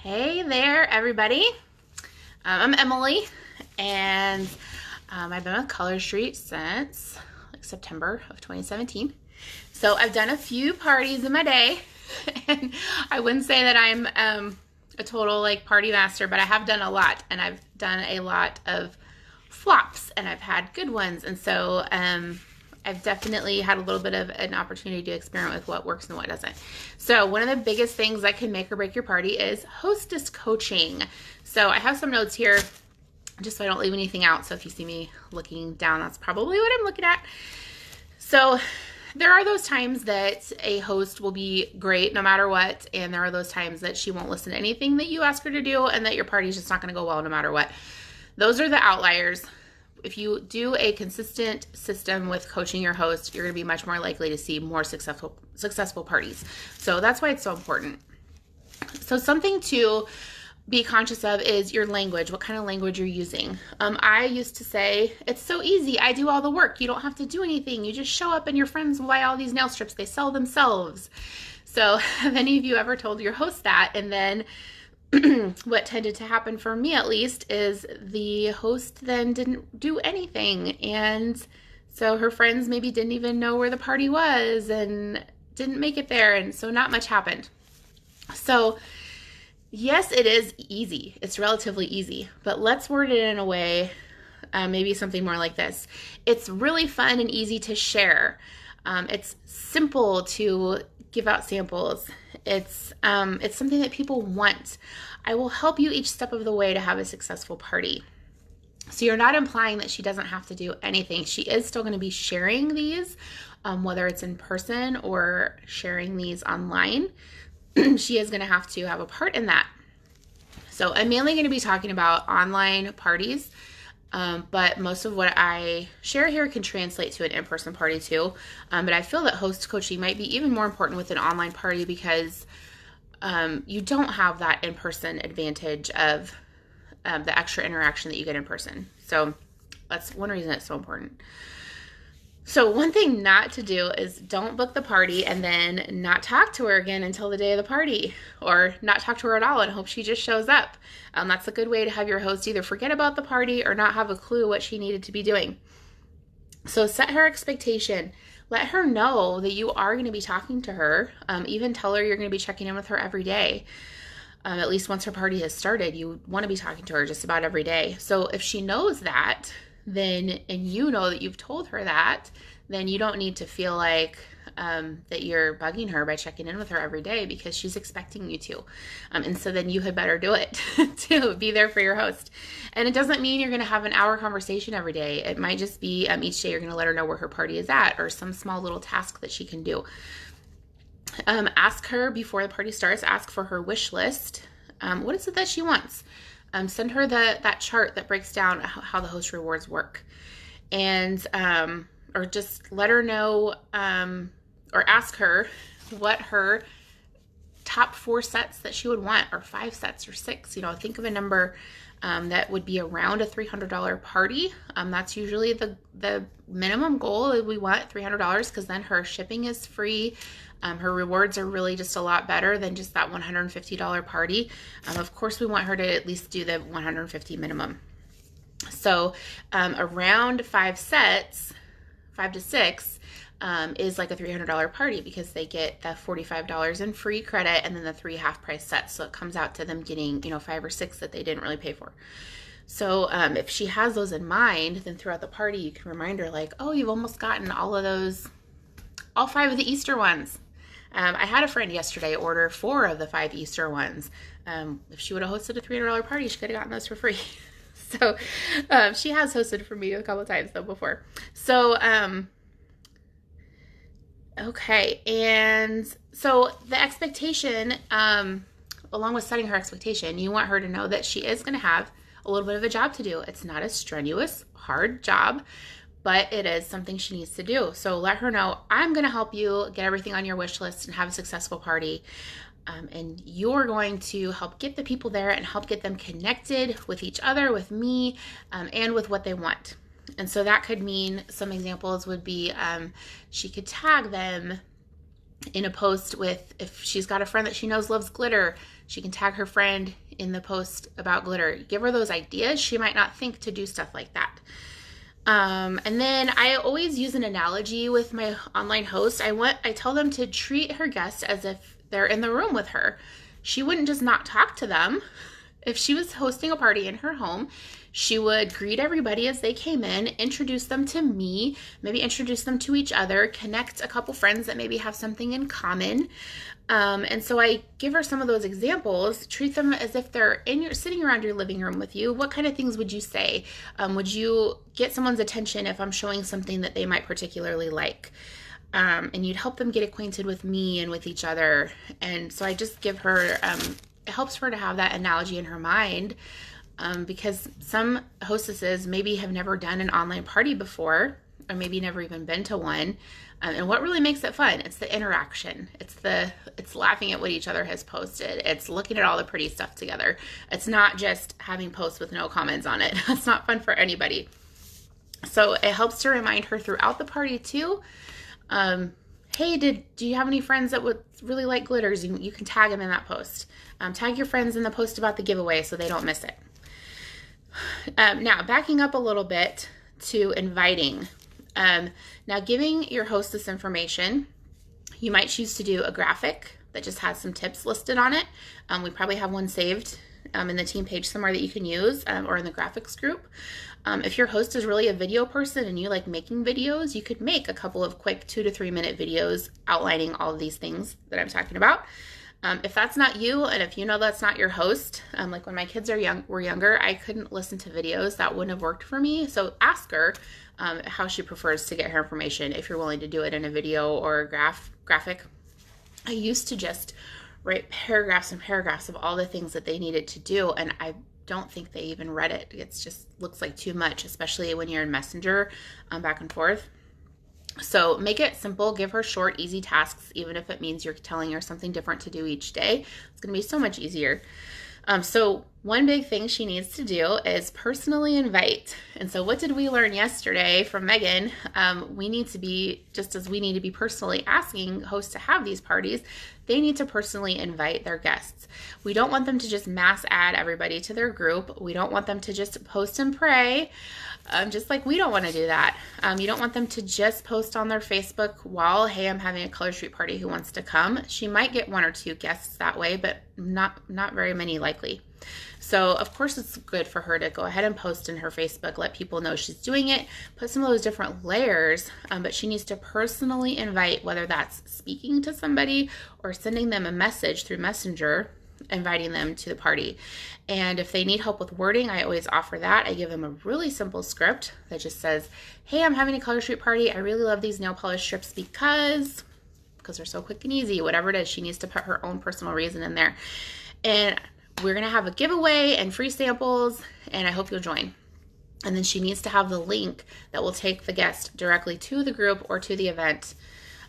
Hey there, everybody. I'm Emily, and I've been with Color Street since September of 2017. So I've done a few parties in my day, and I wouldn't say that I'm a total party master, but I have done a lot, and I've done a lot of flops, and I've had good ones, and so I've definitely had a little bit of an opportunity to experiment with what works and what doesn't. So one of the biggest things that can make or break your party is Hostess Coaching. So I have some notes here just so I don't leave anything out. So if you see me looking down, that's probably what I'm looking at. So there are those times that a host will be great no matter what, and there are those times that she won't listen to anything that you ask her to do and that your party's just not going to go well no matter what. Those are the outliers. If you do a consistent system with coaching your host, you're going to be much more likely to see more successful parties. So that's why it's so important. So something to be conscious of is your language, what kind of language you're using. I used to say, it's so easy. I do all the work. You don't have to do anything. You just show up and your friends will buy all these nail strips. They sell themselves. So have any of you ever told your host that? And then what tended to happen for me, at least, is the host then didn't do anything. And so her friends maybe didn't even know where the party was and didn't make it there. And so not much happened. So yes, it is easy. It's relatively easy, but let's word it in a way, maybe something more like this. It's really fun and easy to share. It's simple to give out samples. It's something that people want. I will help you each step of the way to have a successful party. So you're not implying that she doesn't have to do anything. She is still going to be sharing these, whether it's in person or sharing these online. She is going to have a part in that. So I'm mainly going to be talking about online parties, but most of what I share here can translate to an in-person party too. But I feel that host coaching might be even more important with an online party because you don't have that in-person advantage of the extra interaction that you get in person. So that's one reason it's so important. So one thing not to do is don't book the party and then not talk to her again until the day of the party, or not talk to her at all and hope she just shows up. That's a good way to have your host either forget about the party or not have a clue what she needed to be doing. So set her expectation. Let her know that you are going to be talking to her. Even tell her you're going to be checking in with her every day. At least once her party has started, you want to be talking to her just about every day. So if she knows that, then, and you know that you've told her that, then you don't need to feel like that you're bugging her by checking in with her every day because she's expecting you to. And so then you had better do it to be there for your host. And it doesn't mean you're going to have an hour conversation every day. It might just be each day you're going to let her know where her party is at or some small little task that she can do. Ask her before the party starts, ask for her wish list. What is it that she wants? Send her that chart that breaks down how the host rewards work. And or just let her know or ask her what her top 4 sets that she would want, or 5 sets or 6. Think of a number that would be around a $300 party. That's usually the minimum goal. We want $300 because then her shipping is free. Her rewards are really just a lot better than just that $150 party. Of course, we want her to at least do the $150 minimum. So around 5 sets, 5 to 6, is like a $300 party because they get the $45 in free credit and then the 3 half-price sets. So it comes out to them getting 5 or 6 that they didn't really pay for. So if she has those in mind, then throughout the party you can remind her oh, you've almost gotten all of those, all 5 of the Easter ones. I had a friend yesterday order 4 of the 5 Easter ones. If she would have hosted a $300 party, she could have gotten those for free. So she has hosted for me a couple of times though before. So okay, and so the expectation, along with setting her expectation, you want her to know that she is going to have a little bit of a job to do. It's not a strenuous, hard job, but it is something she needs to do. So let her know, I'm going to help you get everything on your wish list and have a successful party. And you're going to help get the people there and help get them connected with each other, with me, and with what they want. And so that could mean, some examples would be she could tag them in a post with, if she's got a friend that she knows loves glitter, she can tag her friend in the post about glitter. Give her those ideas. She might not think to do stuff like that. And then I always use an analogy with my online host. I tell them to treat her guests as if they're in the room with her. She wouldn't just not talk to them. If she was hosting a party in her home, she would greet everybody as they came in, introduce them to me, maybe introduce them to each other, connect a couple friends that maybe have something in common. And so I give her some of those examples, treat them as if they're sitting around your living room with you. What kind of things would you say? Would you get someone's attention if I'm showing something that they might particularly like? And you'd help them get acquainted with me and with each other. And so I just give her, it helps her to have that analogy in her mind, because some hostesses maybe have never done an online party before, or maybe never even been to one. And what really makes it fun? It's the interaction. It's laughing at what each other has posted. It's looking at all the pretty stuff together. It's not just having posts with no comments on it. That's not fun for anybody. So it helps to remind her throughout the party too. Hey, do you have any friends that would really like glitters? You can tag them in that post. Tag your friends in the post about the giveaway so they don't miss it. Now, backing up a little bit to inviting. Now, giving your host this information, you might choose to do a graphic that just has some tips listed on it. We probably have one saved in the team page somewhere that you can use, or in the graphics group. If your host is really a video person and you like making videos, you could make a couple of quick 2 to 3 minute videos outlining all of these things that I'm talking about. If that's not you, and if you know that's not your host, like when my kids were younger, I couldn't listen to videos. That wouldn't have worked for me. So ask her how she prefers to get her information, if you're willing to do it in a video or a graphic. I used to just write paragraphs and paragraphs of all the things that they needed to do, and I don't think they even read it. It just looks like too much, especially when you're in Messenger, back and forth. So make it simple. Give her short, easy tasks, even if it means you're telling her something different to do each day. It's going to be so much easier. So one big thing she needs to do is personally invite. And so what did we learn yesterday from Megan? We need to be, just as we need to be personally asking hosts to have these parties, they need to personally invite their guests. We don't want them to just mass add everybody to their group. We don't want them to just post and pray, just like we don't want to do that. You don't want them to just post on their Facebook wall, hey, I'm having a Color Street party, who wants to come? She might get 1 or 2 guests that way, but not very many likely. So of course it's good for her to go ahead and post in her Facebook, let people know she's doing it, put some of those different layers, but she needs to personally invite, whether that's speaking to somebody or sending them a message through Messenger, inviting them to the party. And if they need help with wording, I always offer that. I give them a really simple script that just says, hey, I'm having a Color Street party. I really love these nail polish strips because they're so quick and easy, whatever it is. She needs to put her own personal reason in there. And we're going to have a giveaway and free samples, and I hope you'll join. And then she needs to have the link that will take the guest directly to the group or to the event,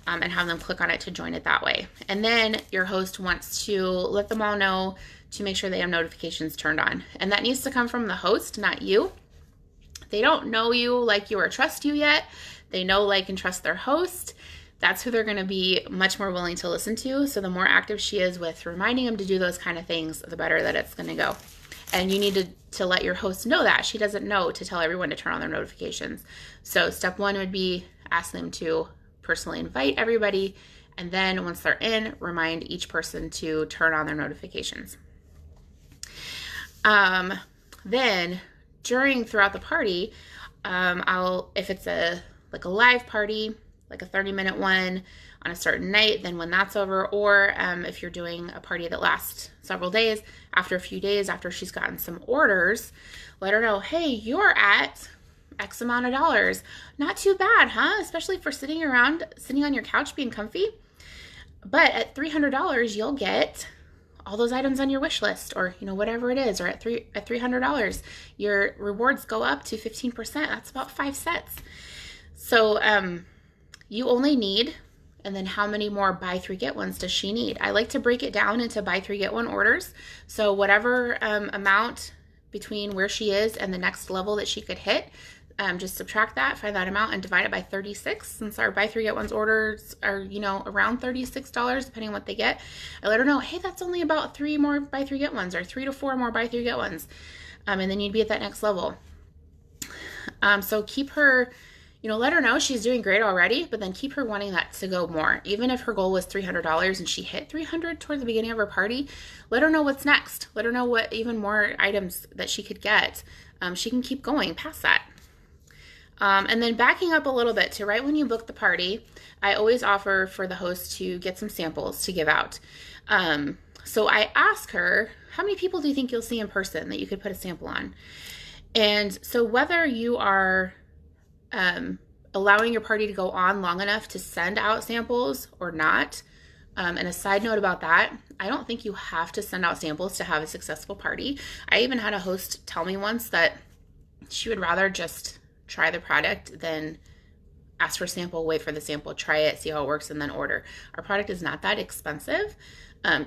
and have them click on it to join it that way. And then your host wants to let them all know to make sure they have notifications turned on. And that needs to come from the host, not you. They don't know you, like you, or trust you yet. They know, like, and trust their host. That's who they're going to be much more willing to listen to. So the more active she is with reminding them to do those kind of things, the better that it's going to go. And you need to let your host know that. She doesn't know to tell everyone to turn on their notifications. So step 1 would be ask them to personally invite everybody. And then once they're in, remind each person to turn on their notifications. Then throughout the party, if it's a live party, like a 30-minute one on a certain night, then when that's over, or if you're doing a party that lasts several days, after a few days, after she's gotten some orders, let her know, hey, you're at X amount of dollars. Not too bad, huh? Especially for sitting on your couch being comfy. But at $300, you'll get all those items on your wish list, or whatever it is, or at $300, your rewards go up to 15%. That's about 5 sets. So you only need, and then how many more buy 3 get 1s does she need? I like to break it down into buy 3 get 1 orders. So whatever amount between where she is and the next level that she could hit, just subtract that, find that amount, and divide it by 36. Since our buy three get ones orders are, you know, around $36, depending on what they get, I let her know, hey, that's only about 3 more buy three get ones, or 3 to 4 more buy three get ones, and then you'd be at that next level. So keep her, you know, let her know she's doing great already, but then keep her wanting that to go more. Even if her goal was $300 and she hit $300 towards the beginning of her party, let her know what's next. Let her know what even more items that she could get. She can keep going past that. And then backing up a little bit to right when you book the party, I always offer for the host to get some samples to give out. So I ask her, how many people do you think you'll see in person that you could put a sample on? And so whether you are allowing your party to go on long enough to send out samples or not, and a side note about that, I don't think you have to send out samples to have a successful party. I even had a host tell me once that she would rather just try the product than ask for a sample, wait for the sample, try it, see how it works, and then order. Our product is not that expensive.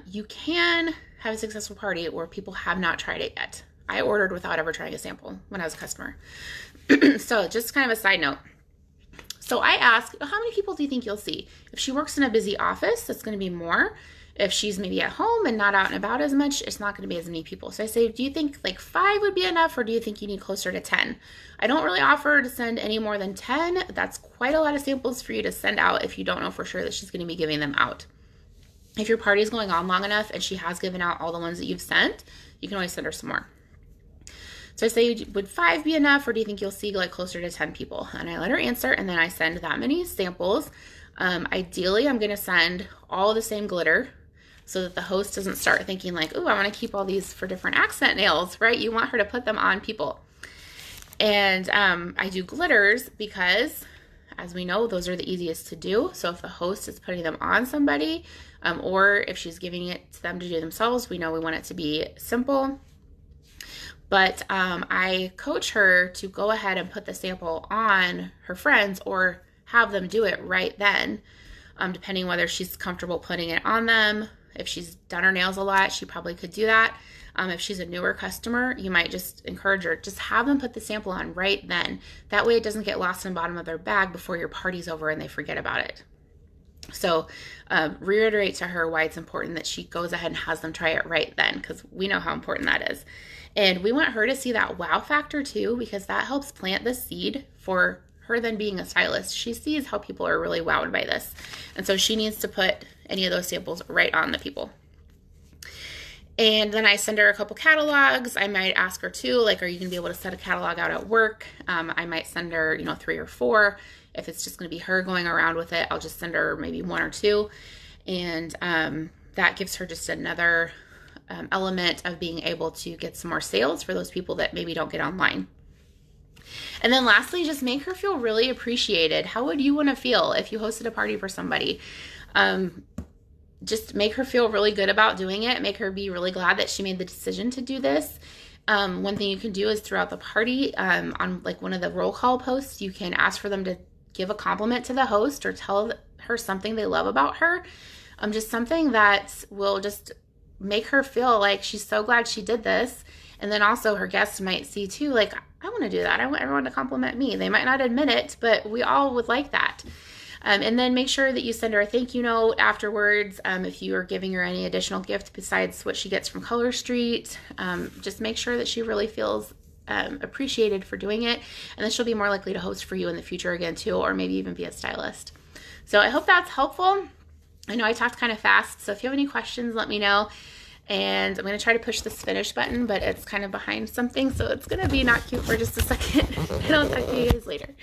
You can have a successful party where people have not tried it yet. I ordered without ever trying a sample when I was a customer. So just kind of a side note. So I ask, how many people do you think you'll see? If she works in a busy office, it's going to be more. If she's maybe at home and not out and about as much, it's not going to be as many people. So I say, do you think like 5 would be enough, or do you think you need closer to 10? I don't really offer to send any more than 10. That's quite a lot of samples for you to send out if you don't know for sure that she's going to be giving them out. If your party is going on long enough and she has given out all the ones that you've sent, you can always send her some more. So I say, would 5 be enough, or do you think you'll see like closer to 10 people? And I let her answer, and then I send that many samples. Ideally, I'm going to send all the same glitter so that the host doesn't start thinking like, oh, I want to keep all these for different accent nails, right? You want her to put them on people. And I do glitters because, as we know, those are the easiest to do. So if the host is putting them on somebody, or if she's giving it to them to do themselves, we know we want it to be simple. But I coach her to go ahead and put the sample on her friends or have them do it right then, depending whether she's comfortable putting it on them. If she's done her nails a lot, she probably could do that. If she's a newer customer, you might just encourage her, just have them put the sample on right then. That way it doesn't get lost in the bottom of their bag before your party's over and they forget about it. So reiterate to her why it's important that she goes ahead and has them try it right then, because we know how important that is. And we want her to see that wow factor too, because that helps plant the seed for her then being a stylist. She sees how people are really wowed by this. And so she needs to put any of those samples right on the people. And then I send her a couple catalogs. I might ask her too, like, are you gonna be able to set a catalog out at work? I might send her, 3 or 4. If it's just gonna be her going around with it, I'll just send her maybe 1 or 2. And that gives her just another element of being able to get some more sales for those people that maybe don't get online. And then lastly, just make her feel really appreciated. How would you want to feel if you hosted a party for somebody? Just make her feel really good about doing it. Make her be really glad that she made the decision to do this. One thing you can do is throughout the party, on like one of the roll call posts, you can ask for them to give a compliment to the host or tell her something they love about her. Just something that will just make her feel like she's so glad she did this. And then also her guests might see too, like, I want to do that. I want everyone to compliment me. They might not admit it, but we all would like that. And then make sure that you send her a thank you note afterwards. If you are giving her any additional gift besides what she gets from Color Street, just make sure that she really feels appreciated for doing it. And then she'll be more likely to host for you in the future again too, or maybe even be a stylist. So I hope that's helpful. I know I talked kind of fast, so if you have any questions, let me know. And I'm going to try to push this finish button, but it's kind of behind something, so it's going to be not cute for just a second. And I'll talk to you guys later.